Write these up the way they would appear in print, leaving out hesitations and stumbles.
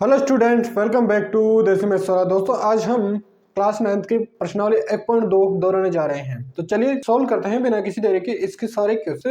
Hello students, welcome back to देसी में सवाल। दोस्तों, आज हम क्लास 9 की प्रश्नावली 1.2 दोहराने जा रहे हैं। तो चलिए सॉल्व करते हैं बिना किसी देरी के इसके सारे कैसे।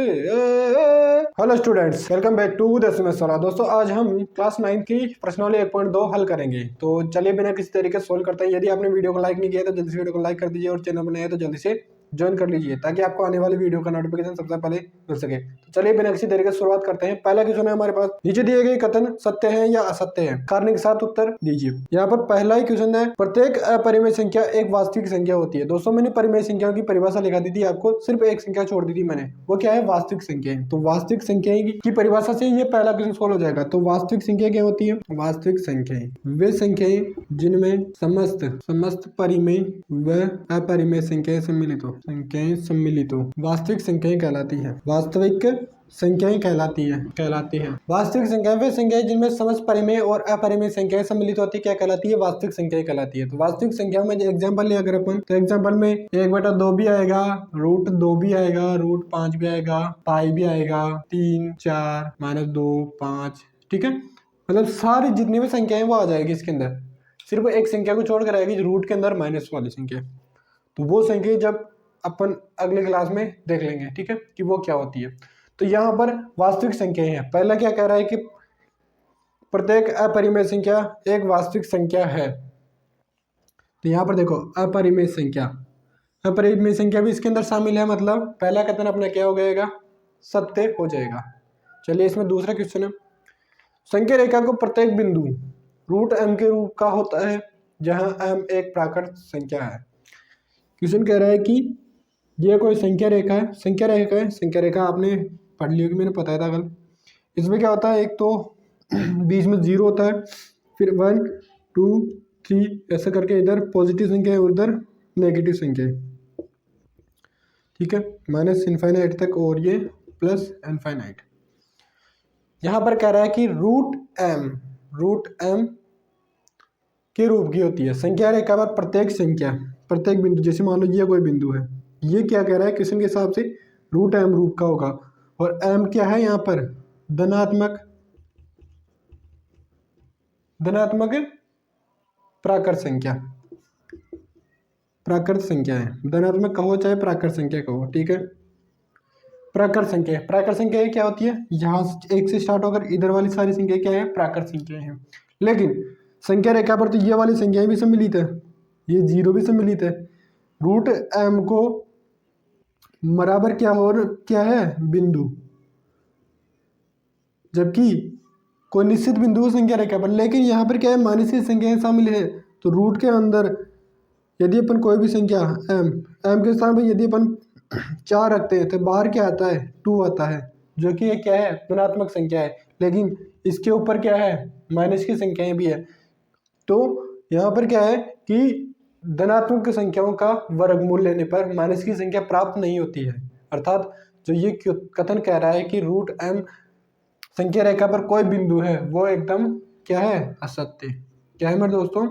Hello students, welcome back to देसी में सवाल। दोस्तों, आज हम क्लास 9 की प्रश्नावली 1.2 हल करेंगे। तो चलिए बिना किसी तरीके से सॉल्व करते हैं। यदि आपने वीडियो को लाइक नहीं किया तो जल्दी से वीडियो को लाइक कर दीजिए और चैनल पर नए हैं तो जल्दी से ज्वाइन कर लीजिए ताकि आपको आने वाली वीडियो का नोटिफिकेशन सबसे पहले मिल सके। तो चलिए बिना किसी तरीके से शुरुआत करते हैं। पहला क्वेश्चन है हमारे पास, नीचे दिए गए कथन सत्य है या असत्य है, कारण के साथ उत्तर दीजिए। यहाँ पर पहला ही क्वेश्चन है, प्रत्येक अपरिमेय संख्या एक वास्तविक संख्या होती है। दोस्तों, मैंने परिमेय संख्याओं की परिभाषा लिखा दी थी आपको, सिर्फ एक संख्या छोड़ दी थी मैंने, वो क्या है, वास्तविक संख्या। तो वास्तविक संख्या की परिभाषा से ये पहला क्वेश्चन सोल्व हो जाएगा। तो वास्तविक संख्या क्या होती है? वास्तविक संख्याएं वे संख्याएं जिनमें समस्त परिमेय व अपरिमेय संख्याएं सम्मिलित हो, वास्तविक संख्याएं कहलाती है। वास्तविक संख्याएं कहलाती है। वास्तविक संख्याएं वे संख्याएं जिनमें समस्त परिमेय और अपरिमेय संख्याएं सम्मिलित होती है, क्या कहलाती है? वास्तविक संख्याएं कहलाती है। तो वास्तविक संख्याओं में एग्जांपल ले अगर अपन, तो एग्जांपल में 1/2 भी आएगा, √2 भी आएगा, √5 भी आएगा, पाई भी आएगा, 3, 4, -2, 5। ठीक है, मतलब सारी जितनी भी संख्याएं वो आ जाएगी इसके अंदर। सिर्फ एक संख्या को छोड़कर आएगी रूट के अंदर माइनस वाली संख्या। तो वो संख्या जब अपन अगले क्लास में देख लेंगे, ठीक है, कि वो क्या होती है। तो यहाँ पर वास्तविक संख्याएं हैं। पहला क्या कह रहा है कि प्रत्येक अपरिमेय संख्या एक वास्तविक संख्या है। तो यहाँ पर देखो, अपरिमेय संख्या भी इसके अंदर शामिल है, मतलब पहला कथन अपना क्या हो जाएगा? सत्य हो जाएगा। चलिए इसमें दूसरा क्वेश्चन है, संख्या रेखा को प्रत्येक बिंदु √m के रूप का होता है जहां m एक प्राकृत संख्या है। क्वेश्चन कह रहा है कि यह कोई संख्या रेखा है। संख्या रेखा आपने पढ़ ली होगी, मैंने बताया था कल। इसमें क्या होता है, एक तो बीच में 0 होता है, फिर 1, 2, 3 ऐसा करके इधर पॉजिटिव संख्या है, उधर नेगेटिव संख्या है। ठीक है, -∞ तक और ये +∞। यहाँ पर कह रहा है कि √m के रूप की होती है संख्या रेखा पर प्रत्येक बिंदु, जैसे मान लो ये कोई बिंदु है, ये क्या कह रहा है क्वेश्चन के हिसाब से, √m रूप का होगा। और m क्या है यहाँ पर? धनात्मक प्राकृत संख्या है। धनात्मक कहो चाहे प्राकृत संख्या कहो, ठीक है। प्राकृत संख्या क्या होती है? यहाँ एक से स्टार्ट होकर इधर वाली सारी संख्या क्या है? प्राकृत संख्या है। लेकिन संख्या रेखा पर तो ये वाली संख्याएं भी सम्मिलित है, ये 0 भी सम्मिलित है। √m को बराबर क्या है? बिंदु, जबकि कोई निश्चित बिंदु है संख्या रेखा पर, लेकिन यहाँ पर क्या है? मानसिक संख्याएं शामिल है। तो रूट के अंदर यदि अपन कोई भी संख्या m के स्थान पर यदि अपन 4 रखते हैं तो बाहर क्या आता है? 2 आता है, जो कि ये क्या है? धनात्मक संख्या है। लेकिन इसके ऊपर क्या है? माइनस की संख्याएं भी है। तो यहाँ पर क्या है कि धनात्मक संख्याओं का वर्गमूल लेने पर माइनस की संख्या प्राप्त नहीं होती है। अर्थात जो ये कथन कह रहा है कि √m संख्या रेखा पर कोई बिंदु है, वो एकदम क्या है? असत्य। क्या है मेरे दोस्तों?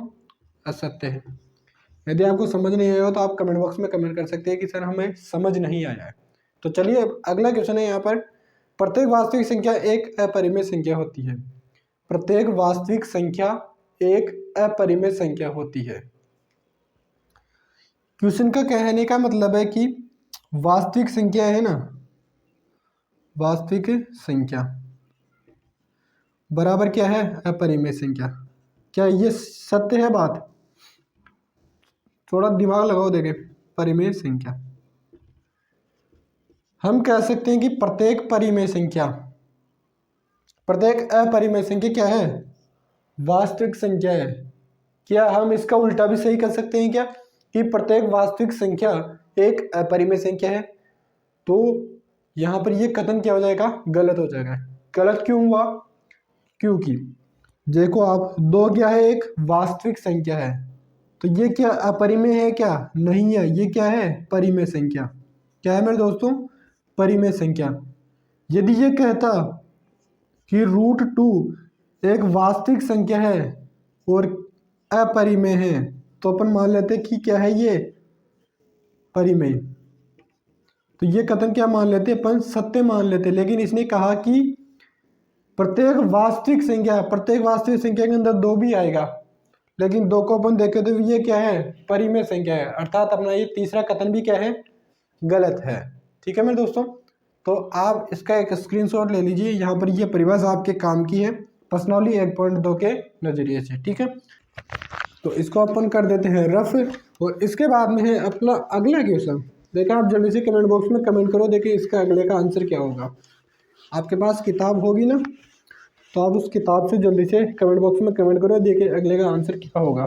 असत्य है। यदि आपको समझ नहीं आया हो तो आप कमेंट बॉक्स में कमेंट कर सकते हैं कि सर हमें समझ नहीं आया है। तो चलिए अगला क्वेश्चन है यहाँ पर, प्रत्येक वास्तविक संख्या एक अपरिमेय संख्या होती है। प्रत्येक वास्तविक संख्या एक अपरिमेय संख्या होती है। क्वेश्चन का कहने का मतलब है कि वास्तविक संख्या है ना, वास्तविक संख्या बराबर क्या है? अपरिमेय संख्या। क्या ये सत्य है बात? थोड़ा दिमाग लगाओ, देखें। परिमेय संख्या हम कह सकते हैं कि प्रत्येक अपरिमेय संख्या क्या है? वास्तविक संख्या है। क्या हम इसका उल्टा भी सही कर सकते हैं क्या, कि प्रत्येक वास्तविक संख्या एक अपरिमेय संख्या है? तो यहाँ पर ये कथन क्या हो जाएगा? गलत हो जाएगा। गलत क्यों हुआ? क्योंकि देखो आप, 2 क्या है? एक वास्तविक संख्या है। तो ये क्या अपरिमेय है? क्या नहीं है। ये क्या है? परिमेय संख्या। क्या है मेरे दोस्तों? परिमेय संख्या। यदि ये कहता कि √2 एक वास्तविक संख्या है और अपरिमेय है, तो अपन मान लेते कि क्या है ये? परिमेय। तो ये कथन क्या मान लेते? अपन सत्य मान लेते। लेकिन इसने कहा कि प्रत्येक वास्तविक संख्या के अंदर 2 भी आएगा, लेकिन 2 को अपन देखें तो ये क्या है, परिमेय संख्या है, अर्थात अपना ये तीसरा कथन भी क्या है, गलत है। ठीक है मेरे दोस्तों, तो आप इसका एक स्क्रीनशॉट ले लीजिए, यहाँ पर ये परिभाषा आपके काम की है प्रश्नावली 1.2 के नजरिए से। ठीक है, तो इसको अपन कर देते हैं रफ, और इसके बाद में है अपना अगला क्वेश्चन। देखिए आप जल्दी से कमेंट बॉक्स में कमेंट करो, देखिए इसका अगले का आंसर क्या होगा। आपके पास किताब होगी ना, तो आप उस किताब से जल्दी से कमेंट बॉक्स में कमेंट करो, देखिए अगले का आंसर क्या होगा।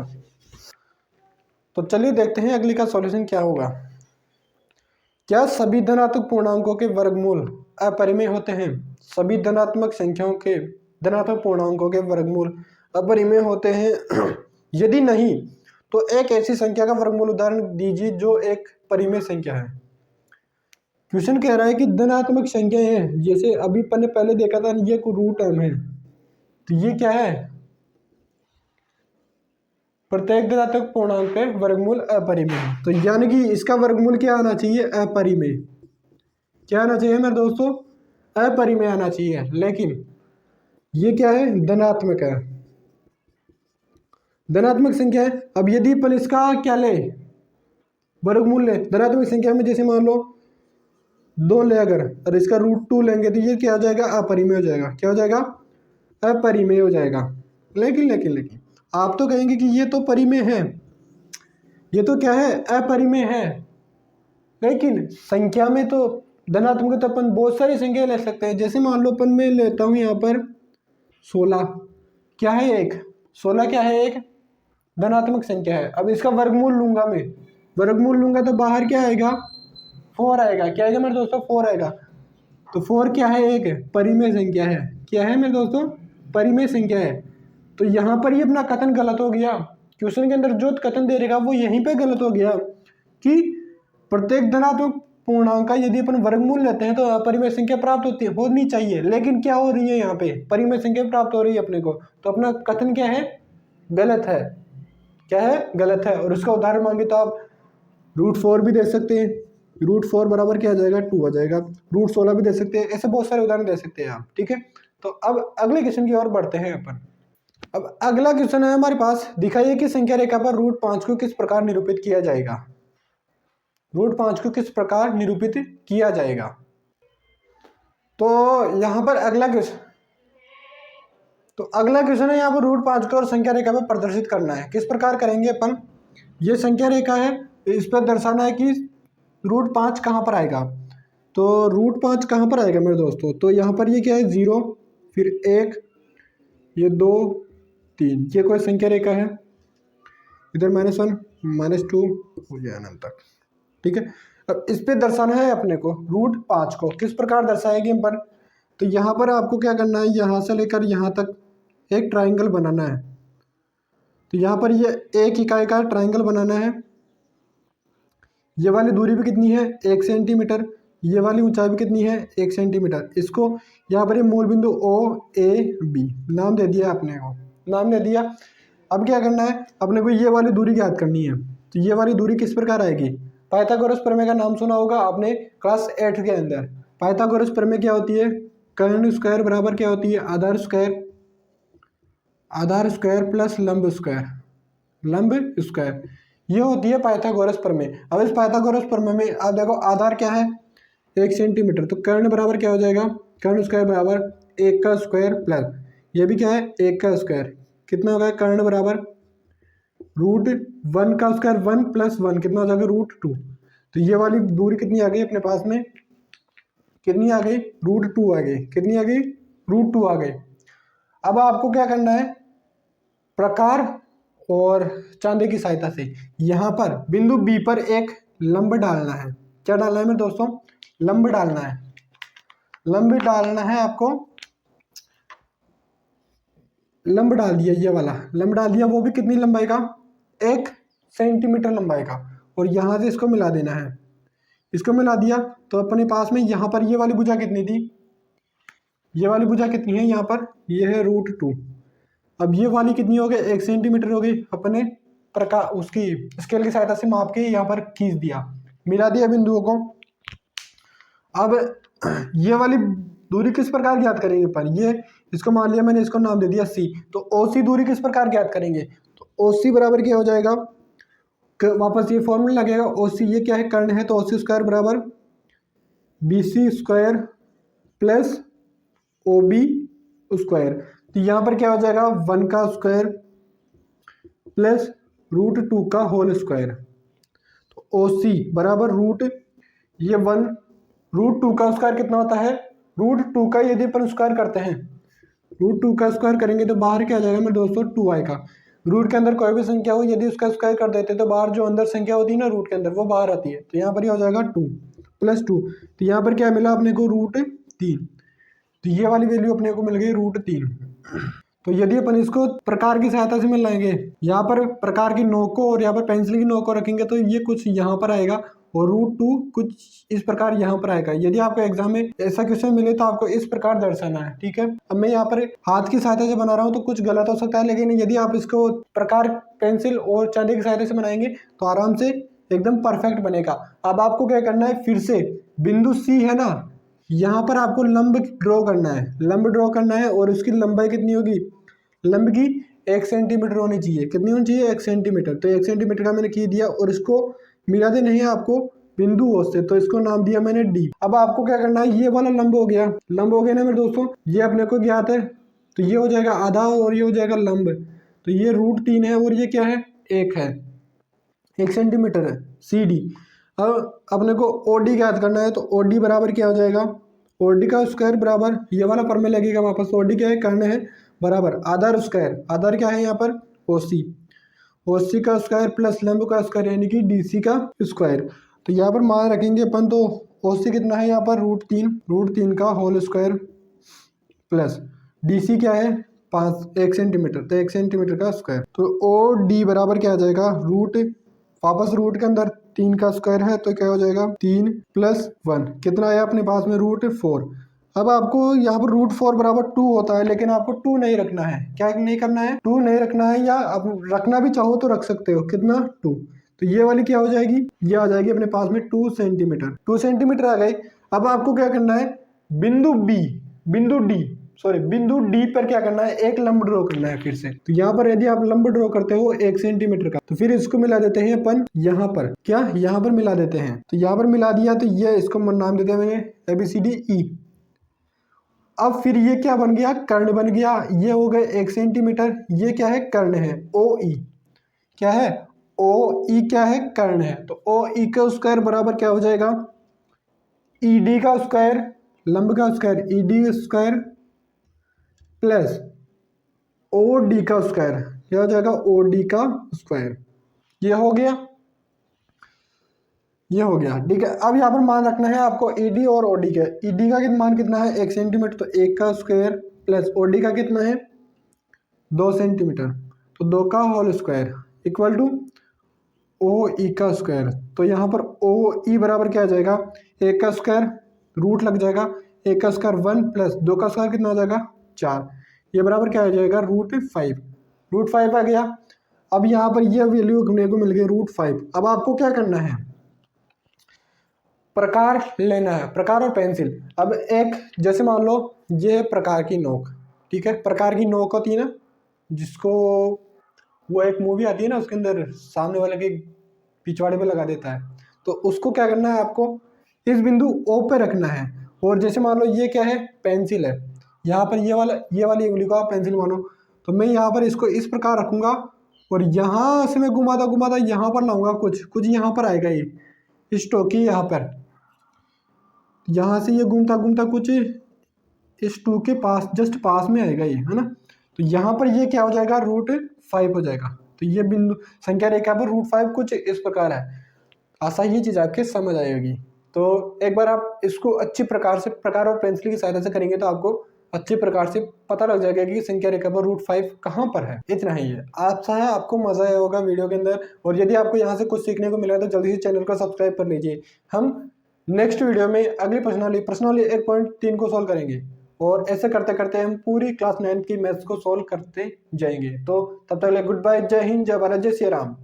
तो चलिए देखते हैं अगले का सॉल्यूशन क्या होगा। क्या सभी धनात्मक पूर्णांकों के वर्गमूल अपरिमेय होते हैं? सभी धनात्मक संख्याओं के धनात्मक पूर्णांकों के वर्गमूल अपरिमेय होते हैं? यदि नहीं तो एक ऐसी संख्या का वर्गमूल उदाहरण दीजिए जो एक परिमेय संख्या है। क्वेश्चन कह रहा है कि धनात्मक संख्या है, जैसे अभी अपन ने पहले देखा था ये रूट m है, तो ये क्या है, प्रत्येक धनात्मक पूर्णांक पे वर्गमूल अपरिमेय है, तो यानी कि इसका वर्गमूल क्या आना चाहिए, अपरिमेय। क्या आना चाहिए मेरे दोस्तों, अपरिमेय आना चाहिए, लेकिन ये क्या है, धनात्मक है, धनात्मक संख्या है। अब यदि अपन इसका क्या ले, वर्गमूल ले, धनात्मक संख्या में जैसे मान लो 2 ले अगर, और इसका √2 लेंगे तो ये क्या हो जाएगा, अपरिमेय हो जाएगा। क्या हो जाएगा, अपरिमेय हो जाएगा। लेकिन आप तो कहेंगे कि ये तो परिमेय है, ये तो क्या है, अपरिमेय है, लेकिन संख्या में तो धनात्मक तो अपन बहुत सारी संख्या ले सकते हैं। जैसे मान लो अपन मैं लेता हूँ यहाँ पर 16, क्या है एक, 16 क्या है, एक धनात्मक संख्या है। अब इसका वर्गमूल लूंगा मैं, वर्गमूल लूंगा तो बाहर क्या आएगा, 4 आएगा। क्या आएगा मेरे दोस्तों, 4 आएगा। तो 4 क्या है, एक परिमेय संख्या है। क्या है मेरे दोस्तों, परिमेय संख्या है। तो यहाँ पर ये अपना कथन गलत हो गया, क्वेश्चन के अंदर जो कथन दे रहेगा वो यहीं पे गलत हो गया कि प्रत्येक धनात्मक पूर्णांक का यदि अपन वर्गमूल लेते हैं तो अपरिमेय संख्या प्राप्त होनी चाहिए, लेकिन क्या हो रही है यहाँ पे, परिमेय संख्या प्राप्त हो रही है अपने को। तो अपना कथन क्या है, गलत है। क्या है, गलत है। और उसका उदाहरण मांगे तो आप √4 भी दे सकते हैं, √4 बराबर क्या आ जाएगा, 2 आ जाएगा। √16 भी दे सकते हैं, ऐसे बहुत सारे उदाहरण दे सकते हैं आप। ठीक है, तो अब अगले क्वेश्चन की ओर बढ़ते हैं अपन। अब अगला क्वेश्चन है हमारे पास, दिखाइए कि संख्या रेखा पर √5 को किस प्रकार निरूपित किया जाएगा। √5 को किस प्रकार निरूपित किया जाएगा। तो यहाँ पर अगला क्वेश्चन है, यहाँ पर √5 को और संख्या रेखा पर प्रदर्शित करना है। किस प्रकार करेंगे अपन, ये संख्या रेखा है, इस पर दर्शाना है कि √5 कहाँ पर आएगा। तो √5 कहाँ पर आएगा मेरे दोस्तों, तो यहाँ पर ये क्या है, 0, फिर 1, ये 2, 3, ये कोई संख्या रेखा है, इधर -1, -2 हो जाए अनंत तक। ठीक है, अब इस पे दर्शाना है अपने को √5 को। किस प्रकार दर्शाएंगे अपन, तो यहाँ पर आपको क्या करना है, यहाँ से लेकर यहाँ तक एक ट्राइंगल बनाना है। तो यहाँ पर ये 1 इकाई का ट्राइंगल बनाना है। ये वाली दूरी भी कितनी है, 1 सेंटीमीटर, ये वाली ऊंचाई भी कितनी है, 1 सेंटीमीटर। इसको यहाँ पर ये मूल बिंदु OAB नाम दे दिया, अपने को नाम दे दिया। अब क्या करना है, अपने को ये वाली दूरी ज्ञात करनी है। तो ये वाली दूरी किस प्रकार आएगी, पाइथागोरस प्रमेय का नाम सुना होगा आपने क्लास 8 के अंदर। पाइथागोरस प्रमेय क्या होती है, कर्ण स्क्वायर बराबर क्या होती है, आधार स्क्वायर प्लस लंब स्क्वायर, ये होती है पाइथागोरस प्रमेय। अब इस पाइथागोरस प्रमेय में आप देखो आधार क्या है, 1 सेंटीमीटर, तो कर्ण बराबर क्या हो जाएगा, कर्ण स्क्वायर बराबर 1 का स्क्वायर प्लस ये भी क्या है, 1 का स्क्वायर, कितना होगा, कर्ण बराबर √1 का स्क्वायर 1 + 1 कितना हो जाएगा, √2। तो ये वाली दूरी कितनी आ गई अपने पास में, कितनी आ गई, √2 आ गई। कितनी आ गई, √2 आ गई। अब आपको क्या करना है, प्रकार और चांदे की सहायता से यहाँ पर बिंदु B पर एक लंब डालना है। क्या डालना है मेरे दोस्तों, लंब डालना है। लंब डालना है आपको, लंब डाल दिया, ये वाला लंब डाल दिया, वो भी कितनी लंबाई का, 1 सेंटीमीटर लंबाई का। और यहाँ से इसको मिला देना है, इसको मिला दिया तो अपने पास में यहाँ पर ये वाली भुजा कितनी थी, ये वाली भुजा कितनी है यहाँ पर, ये है √2। अब ये वाली कितनी हो गई, 1 सेंटीमीटर हो गई। अपने प्रकार उसकी स्केल की सहायता से माप के यहाँ पर खींच दिया, मिला दिया बिंदुओं को। अब ये वाली दूरी किस प्रकार ज्ञात करेंगे अपन, ये इसको मान लिया मैंने, इसको नाम दे दिया सी, तो ओ सी दूरी किस प्रकार ज्ञात करेंगे, तो ओ सी बराबर क्या हो जाएगा, वापस ये फॉर्मूला लगेगा, ओ सी ये क्या है, कर्ण है, तो ओ सी स्क्वायर बराबर B C square plus O B square. तो यहाँ पर क्या हो जाएगा, 1 का स्क्वायर प्लस √2 का होल स्क्वायर। तो ओ सी बराबर ये 1 √2 का स्क्वायर कितना होता है, √2 का यदि अपन स्क्वायर करते हैं, √2 का स्क्वायर करेंगे तो बाहर क्या आ जाएगा मेरे दोस्तों, 2 आएगा। रूट के अंदर कोई भी संख्या हो, यदि उसका स्क्वायर कर देते तो बाहर जो अंदर संख्या होती है ना रूट के अंदर, वो बाहर आती है। तो यहाँ पर ये हो जाएगा 2 + 2। तो यहाँ पर क्या मिला अपने को, √3। तो ये वाली वैल्यू अपने को मिल गई √3। तो यदि अपन इसको प्रकार की सहायता से मिलाएंगे, यहाँ पर प्रकार की नोक को और यहाँ पर पेंसिल की नोक को रखेंगे, तो ये कुछ यहाँ पर आएगा और √2 कुछ इस प्रकार यहाँ पर आएगा। यदि आपको एग्जाम में ऐसा क्वेश्चन मिले तो आपको इस प्रकार दर्शाना है, ठीक है। अब मैं यहाँ पर हाथ की सहायता से बना रहा हूँ तो कुछ गलत हो सकता है, लेकिन यदि आप इसको प्रकार पेंसिल और चांदी की सहायता से बनाएंगे तो आराम से एकदम परफेक्ट बनेगा। अब आपको क्या करना है, फिर से बिंदु सी है ना, यहाँ पर आपको लंब ड्रॉ करना है, लंब ड्रॉ करना है, और उसकी लंबाई कितनी होगी, लंब की 1 सेंटीमीटर होनी चाहिए। कितनी होनी चाहिए, 1 सेंटीमीटर। तो 1 सेंटीमीटर का मैंने की दिया, और इसको मिला दे नहीं है आपको बिंदु ओ से, तो इसको नाम दिया मैंने डी। अब आपको क्या करना है, ये वाला लंब हो गया, लंब हो गया ना मेरे दोस्तों, ये अपने को ज्ञात है, तो ये हो जाएगा आधा और ये हो जाएगा लंब। तो ये √3 है और ये क्या है, 1 है, 1 सेंटीमीटर है, सी डी। अब अपने को ओ डी ज्ञात करना है, तो ओ डी बराबर क्या हो जाएगा, ओ डी का स्क्वायर बराबर ये वाला पर में लगेगा वापस, ओ डी क्या है, कर्ण है, बराबर आधार स्क्वायर, आधार क्या है यहाँ पर, ओ सी, ओ सी का स्क्वायर प्लस लंब का स्क्वायर यानी कि डी सी का स्क्वायर। तो यहाँ पर मान रखेंगे अपन, तो ओ सी कितना है यहाँ पर, √3 का whole square plus D C क्या है, 1 सेंटीमीटर, तो 1 सेंटीमीटर का स्क्वायर। तो ओ डी बराबर क्या आ जाएगा, वापस रूट के अंदर 3 का स्क्वायर है, तो क्या हो जाएगा 3 + 1, कितना आया अपने पास में, √4। अब आपको यहाँ पर √4 बराबर 2 होता है, लेकिन आपको 2 नहीं रखना है, क्या नहीं करना है, 2 नहीं रखना है, या अब रखना भी चाहो तो रख सकते हो, कितना 2। तो ये वाली क्या हो जाएगी, ये आ जाएगी अपने पास में 2 सेंटीमीटर, 2 सेंटीमीटर आ गई। अब आपको क्या करना है, बिंदु डी पर क्या करना है, एक लंब ड्रॉ करना है फिर से। तो यहाँ पर यदि आप लंब ड्रॉ करते हो 1 सेंटीमीटर का, तो फिर इसको मिला देते हैं अपन यहाँ पर, क्या यहाँ पर मिला देते हैं। तो यहाँ पर मिला दिया, तो ये इसको नाम देते हैं मैंने ABCDE। अब फिर ये क्या बन गया, कर्ण बन गया, ये हो गए 1 सेंटीमीटर, ये क्या है, कर्ण है, OE क्या है, OE क्या है, कर्ण है। तो OE का स्क्वायर बराबर क्या हो जाएगा, ED का स्क्वायर, लंब का square ED square plus OD का स्क्वायर, क्या हो जाएगा, OD का स्क्वायर। ये हो गया, ये हो गया, ठीक है। अब यहाँ पर मान रखना है आपको ED और OD का। ED का मान कितना है, 1 सेंटीमीटर, तो 1 का स्क्वायर प्लस OD का कितना है, 2 सेंटीमीटर, तो 2 का whole square equal to OE का स्क्वायर। तो यहाँ पर OE बराबर क्या आ जाएगा, 1 का स्क्वायर रूट लग जाएगा, 1 का स्क्वायर 1 प्लस 2 का स्क्वायर कितना हो जाएगा, 4, ये बराबर क्या आ जाएगा, √5 आ गया। अब यहाँ पर ये वैल्यू अपने को मिल गई √5। अब आपको क्या करना है, प्रकार लेना है, प्रकार और पेंसिल। अब एक जैसे मान लो ये प्रकार की नोक, ठीक है, प्रकार की नोक होती है ना, जिसको वो एक मूवी आती है ना, उसके अंदर सामने वाले के पिछवाड़े पे लगा देता है, तो उसको क्या करना है, आपको इस बिंदु O पे रखना है। और जैसे मान लो ये क्या है, पेंसिल है, यहाँ पर ये वाली उंगली को आप पेंसिल मानो, तो मैं यहाँ पर इसको इस प्रकार रखूंगा, और यहाँ से मैं घुमाता यहाँ पर लाऊंगा, कुछ यहाँ पर आएगा, ये इस टोकी यहाँ पर, यहाँ से ये घूमता कुछ इस 2 के पास, जस्ट पास में आएगा ये, है ना। तो यहाँ पर ये क्या हो जाएगा, √5 हो जाएगा। तो ये बिंदु संख्या रेखा पर √5 कुछ इस प्रकार है। आशा ये चीज़ आपके समझ आएगी। तो एक बार आप इसको अच्छी प्रकार से प्रकार और पेंसिल की सहायता से करेंगे तो आपको अच्छे प्रकार से पता लग जाएगा कि संख्या रेखा पर √5 कहाँ पर है। इतना ही है। आशा है आपको मजा आया होगा वीडियो के अंदर, और यदि आपको यहाँ से कुछ सीखने को मिला तो जल्दी से चैनल को सब्सक्राइब कर लीजिए। हम नेक्स्ट वीडियो में अगली प्रश्नावली 1.3 को सॉल्व करेंगे, और ऐसे करते करते हम पूरी क्लास 9 की मैथ्स को सॉल्व करते जाएंगे। तो तब तक गुड बाय, जय हिंद, जय भारत, जय श्री राम।